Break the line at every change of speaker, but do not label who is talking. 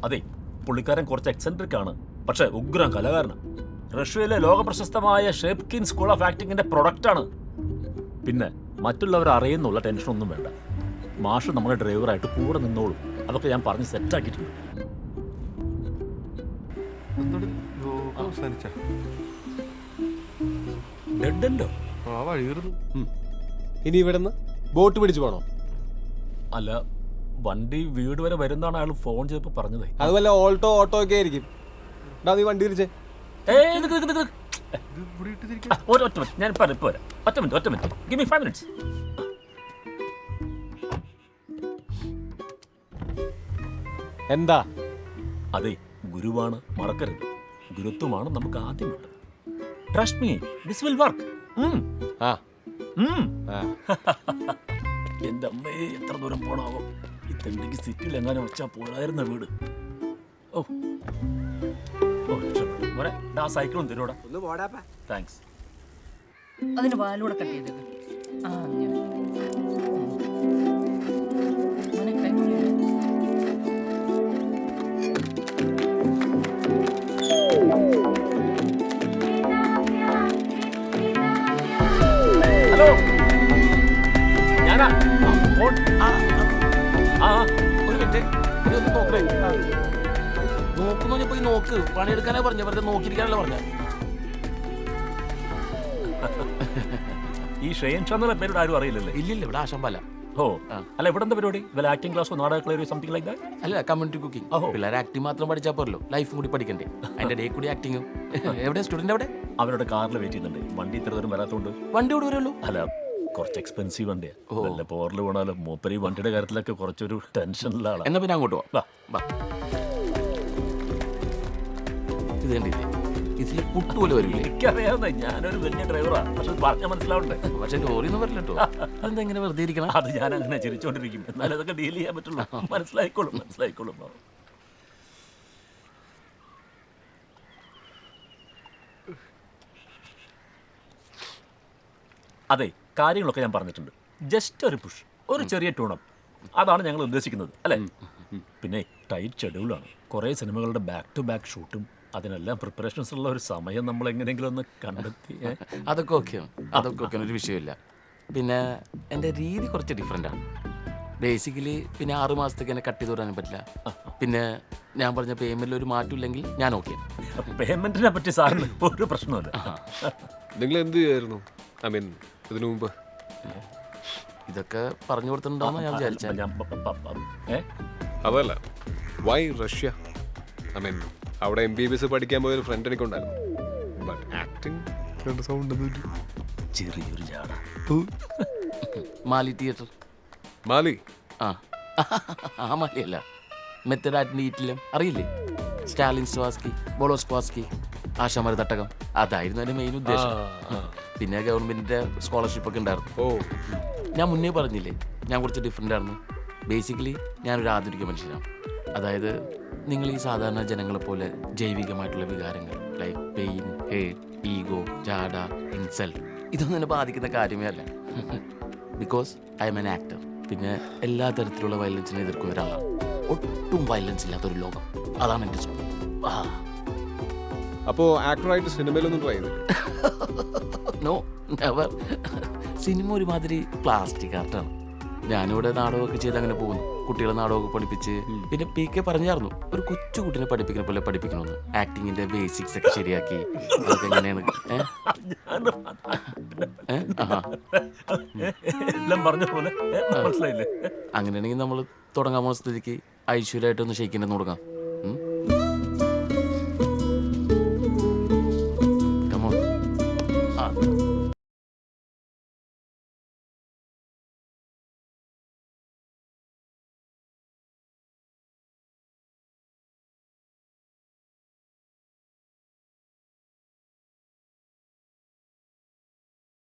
അതെ, പുള്ളിക്കാരൻ കുറച്ച് എക്സെൻട്രിക് ആണ്, പക്ഷെ ഉഗ്രം കലാകാരനാണ്. റഷ്യയിലെ ലോകപ്രശസ്തമായ ഷേപ്കിൻ സ്കൂൾ ഓഫ് ആക്ടിങ്ങിന്റെ പ്രൊഡക്റ്റാണ്. പിന്നെ മറ്റുള്ളവർ അറിയുന്നുള്ള ടെൻഷനൊന്നും വേണ്ട. മാഷ് നമ്മുടെ ഡ്രൈവറായിട്ട് കൂടെ നിന്നോളും. അതൊക്കെ ഞാൻ പറഞ്ഞ് സെറ്റാക്കിയിട്ടുണ്ട്. ഡെഡ്ഡോ?
ഇനി ഇവിടുന്ന് ബോട്ട് പിടിച്ചു പോണോ?
അല്ല, വണ്ടി വീട് വരെ വരുന്നതാണ് അയാൾ ഫോൺ ചെയ്തപ്പോൾ പറഞ്ഞത്.
അതുപോലെ ഓൾട്ടോ ഓട്ടോ ഒക്കെ ആയിരിക്കും. നീ വണ്ടി തിരിച്ചേ.
ഞാൻ ഇപ്പൊ വരാം. ഒറ്റ മിനിറ്റ്. Give me 5 minutes.
എന്താ?
അതെ, ഗുരുവാണ്, മറക്കരുത്. ഗുരുത്വമാണ് നമുക്ക് ആദ്യം വേണ്ടത്. Trust me, this will work. എന്റെ അമ്മേ, എത്ര ദൂരം പോണാവോ? ഈ തെണ്ടിക്ക് സിറ്റിയിൽ എങ്ങാനും വെച്ചാൽ പോരായിരുന്ന വീട്. ഓ മോനെ, ആ സൈക്കിളും തരൂടാ. താങ്ക്സ്.
അതിന് വാലൂടെ കട്ട് ചെയ്തത്.
ഹലോ, ഞാനാ.
ഒരു മിനിറ്റ്, ഇതൊന്ന് നോക്കണേ. നോക്കുന്നു പോയി നോക്ക്. പണിയെടുക്കാനാ പറഞ്ഞ, വെറുതെ നോക്കിയിരിക്കാനല്ല പറഞ്ഞ.
ഈ ഷെയ്ൻ ഷാ എന്നുള്ള പേരോട് ആരും അറിയില്ലല്ലേ?
ഇല്ലില്ല, ഇവിടെ ആശമ്പല്ല.
ഓ, അല്ല, ഇവിടെ എന്താ പരിപാടി? വല്ല ആക്ടിംഗ് ക്ലാസ്സോ നാടക ക്ലാസോ സംതിങ് ലൈക്ക് ദാറ്റ്?
അല്ല, കമ്മ്യൂണിറ്റി കുക്കിംഗ്. പിള്ളേർ ആക്ടിംഗ് മാത്രം പഠിച്ചാൽ പോരല്ലോ, ലൈഫും കൂടി പഠിക്കണ്ടേ. അതിന്റെ ഡേ കൂടി ആക്ടിങ്ങും. എവിടെ സ്റ്റുഡന്റ്? എവിടെ?
അവരുടെ കാറിൽ വെയിറ്റ് ചെയ്യുന്നുണ്ട്. വണ്ടി ഇത്ര ദൂരം വരാത്തോണ്ട്.
വണ്ടി ഇവിടെ വരുള്ളൂ?
അല്ല, കുറച്ച് എക്സ്പെൻസീവ് വണ്ടിയാ. വല്ല പോറിൽ പോണാലും മൂപ്പര് ഈ വണ്ടിയുടെ കാര്യത്തിലൊക്കെ കുറച്ചൊരു ടെൻഷനുള്ള ആളാണ്.
എന്നാ പിന്നെ അങ്ങോട്ട് പോവാം. ഇത് കണ്ടില്ലേ, ഇതിൽ പുട്ട് പോലെ വരില്ലേ?
എനിക്കറിയാവുന്ന, ഞാനൊരു വലിയ ഡ്രൈവറാ, പക്ഷെ പറഞ്ഞാൽ മനസ്സിലാവണ്ടേ?
പക്ഷെ ലോറിന്ന് വരില്ല കേട്ടോ. അതെന്താ ഇങ്ങനെ വെറുതെ ഇരിക്കണം?
അത് ഞാൻ അങ്ങനെ ചിരിച്ചോണ്ടിരിക്കും. എന്നാലും അതൊക്കെ ഡീൽ ചെയ്യാൻ പറ്റുള്ളൂ. മനസ്സിലായിക്കോളും. അതെ, കാര്യങ്ങളൊക്കെ ഞാൻ പറഞ്ഞിട്ടുണ്ട്. ജസ്റ്റ് ഒരു പുഷ്, ഒരു ചെറിയ ട്യൂണപ്പ്, അതാണ് ഞങ്ങൾ ഉദ്ദേശിക്കുന്നത്, അല്ലേ? പിന്നെ ടൈറ്റ് ഷെഡ്യൂളാണ്. കുറേ സിനിമകളുടെ ബാക്ക് ടു ബാക്ക് ഷൂട്ടും, അതിനെല്ലാം പ്രിപ്പറേഷൻസ് ഉള്ള ഒരു സമയം നമ്മൾ എങ്ങനെയെങ്കിലും ഒന്ന് കണ്ടെത്തി.
അതൊക്കെ ഓക്കെ, ഒരു വിഷയമില്ല. പിന്നെ എൻ്റെ രീതി കുറച്ച് ഡിഫറെൻ്റാണ്. ബേസിക്കലി പിന്നെ 6 മാസത്തേക്ക് എന്നെ കട്ട് ചെയ്ത് വിടാനും പറ്റില്ല. പിന്നെ ഞാൻ പറഞ്ഞ പേയ്മെൻറ്റിൽ ഒരു മാറ്റമില്ലെങ്കിൽ ഞാൻ ഓക്കെ.
പേയ്മെൻറ്റിനെ പറ്റി സാറിന് ഒരു പ്രശ്നമല്ല.
നിങ്ങൾ എന്ത് ചെയ്യായിരുന്നു ഇതിനു മുമ്പ്?
ഇതൊക്കെ പറഞ്ഞു കൊടുത്തിട്ടുണ്ടോന്ന് ഞാൻ വിചാരിച്ചത്.
അതല്ല, വൈ റഷ്യ? അവിടെ MBBS പഠിക്കാൻ പോയൊരു ഫ്രണ്ട് എനിക്കുണ്ടായിരുന്നു. ബട്ട് ആക്ടിങ് സൗണ്ട്
ചെറിയൊരു ജാട.
മാലി തിയേറ്റർ.
മാലി?
ആ മാലിയല്ല, മെത്തഡാറ്റിൻ്റെ ഈറ്റിലും അറിയില്ലേ? സ്റ്റാലിൻ സ്വാസ്കി, ബോളോസ്വാസ്കി, ആശാമര തട്ടകം, അതായിരുന്നു എൻ്റെ മെയിൻ ഉദ്ദേശം. പിന്നെ ഗവൺമെൻറ്റിൻ്റെ സ്കോളർഷിപ്പൊക്കെ ഉണ്ടായിരുന്നു. ഞാൻ മുന്നേ പറഞ്ഞില്ലേ, ഞാൻ കുറച്ച് ഡിഫറെൻ്റ് ആയിരുന്നു. ബേസിക്കലി ഞാനൊരു ആധുനിക മനുഷ്യനാണ്. അതായത് നിങ്ങൾ ഈ സാധാരണ ജനങ്ങളെ പോലെ ജൈവികമായിട്ടുള്ള വികാരങ്ങൾ ലൈക്ക് പെയിൻ, ഹേറ്റ്, ഈഗോ, ജാഡ, ഇൻസൾട്ട്, ഇതൊന്നും എന്നെ ബാധിക്കുന്ന കാര്യമേ അല്ല. Because I am an actor. പിന്നെ എല്ലാ തരത്തിലുള്ള വയലൻസിനെ എതിർക്കുന്ന ഒരാളാണ്. ഒട്ടും വയലൻസ് ഇല്ലാത്തൊരു ലോകം, അതാണ് എൻ്റെ സ്വപ്നം.
അപ്പോൾ ആക്ടറായിട്ട് സിനിമയിലൊന്നും ട്രൈ ചെയ്തു?
No, never. സിനിമ ഒരുമാതിരി പ്ലാസ്റ്റിക് ആർട്ടാണ്. ഞാനിവിടെ നാടകമൊക്കെ ചെയ്ത് അങ്ങനെ പോകുന്നു. കുട്ടികളെ നാടകമൊക്കെ പഠിപ്പിച്ച്, പിന്നെ PK പറഞ്ഞായിരുന്നു ഒരു കൊച്ചുകുട്ടിനെ പഠിപ്പിക്കുന്ന പോലെ പഠിപ്പിക്കണമെന്ന്. ആക്ടിങ്ങിന്റെ ബേസിക്സ് ഒക്കെ ശരിയാക്കി അതൊക്കെ എങ്ങനെയാണ് അങ്ങനെയാണെങ്കിൽ നമ്മൾ തുടങ്ങാൻ പോകുന്ന സ്ഥിതിക്ക് ഐശ്വര്യമായിട്ടൊന്ന് ഷെയ്ക്കിൻ്റെ തുടങ്ങാം.